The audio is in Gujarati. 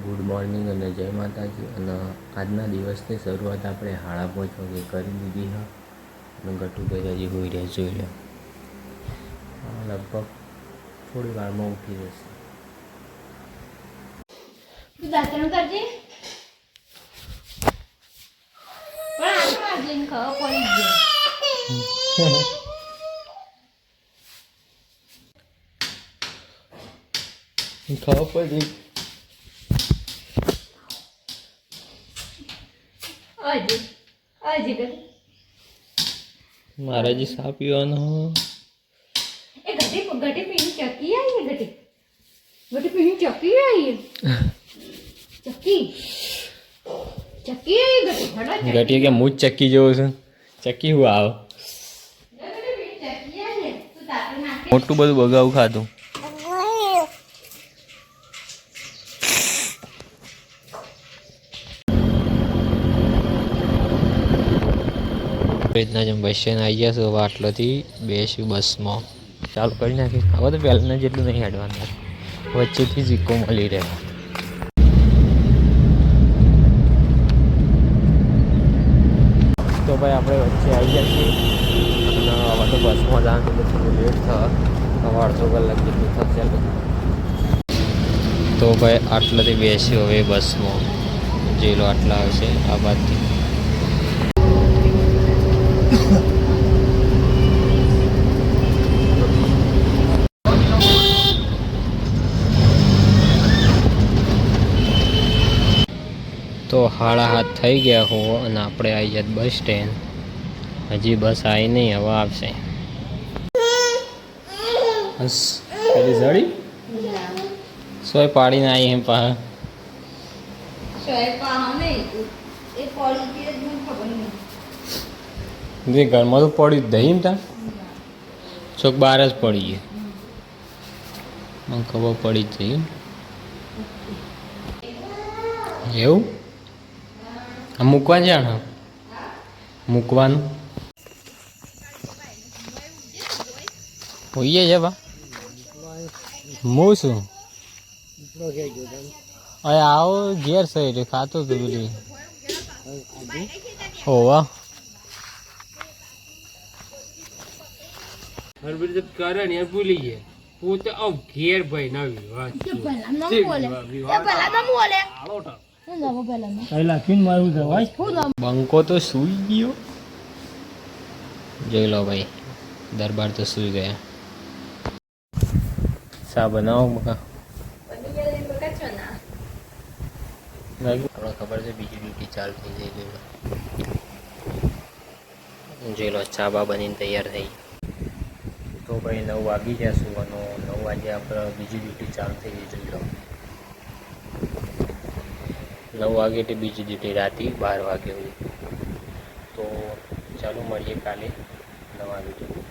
ગુડ મોર્નિંગ અને જય માતાજી. અને આજના દિવસની શરૂઆત આપણે 5:30 વાગે કરી દીધી હા. અને ગટુભાઈ હજી હોઈ રહ્યા જોઈ રહ્યા. લગભગ થોડી વારમાં ઉઠી જશે. દાંતણ કરજે. પણ આ તો ખબર પડી ગઈ. ખબર પડી. મારા જે સા પીવાનો એ ગટી પીની ચકી આવી ગટી પીની ચકી આવી ચકી આવી ગટી કે હું જ ચક્કી જેવો છું. ચક્કી હું આવ મોટું બધું બગાવું ખાધું. રીતના જેમ બસને આવી ગયા છો. હવે આટલોથી બેસ્યું બસમાં ચાલુ કરી નાખી. હવે તો પહેલાંના જેટલું નહીં હેડવાનું, વચ્ચેથી જ ઇકો મળી રહે. તો ભાઈ આપણે વચ્ચે આવી ગયા છીએ અને હવે તો બસમાં જવાનું તો થોડું લેટ થવા. હવે અડધો કલાક જેટલું થશે. તો ભાઈ આટલાથી બેસ્યું હવે બસમાં. જેલો આટલા આવશે આ બાજુથી. તો 7:30 થઈ ગયા હો અને આપણે આવી જાય બસ સ્ટેન્ડ. હજી બસ આવી નહીં, હવે આવશે. બસ પેલી જડી સોય પાડીને આવી એમ પા ઘરમાં તો પડી જ દઈ એમ ત્યાં ચોક બહાર જ પડી ગઈ. મને ખબર પડી જ જઈ એવું. મૂકવાનું જાણ મૂકવાનું હોઈએ છે બા. હું શું અરે આવો ઘેર છે એટલે ખાતો હતું પેલી હોવા કરે ને ભૂલી ગયા પોતે ઘેર ભાઈ નવી વાત બંકો તો સૂઈ ગયો. જોઈ લો ભાઈ, દરબાર તો સૂઈ ગયા. શા બનાવો બકા? આપણે ખબર છે બીજી ડ્યુટી ચાલુ થઈ જાય. જોઈ લો ચા બા બનીને તૈયાર થઈ. તો ભાઈ 9 વાગી ગયા સુવાનો. 9 વાગે આપણે બીજી ડ્યુટી ચાલુ થઈ ગઈ. જોઈ લો 9 વાગે એટલે બીજી ડ્યુટી રાતે 12 વાગે હોય. તો ચાલો મળીએ કાલે નવા વિડીયો.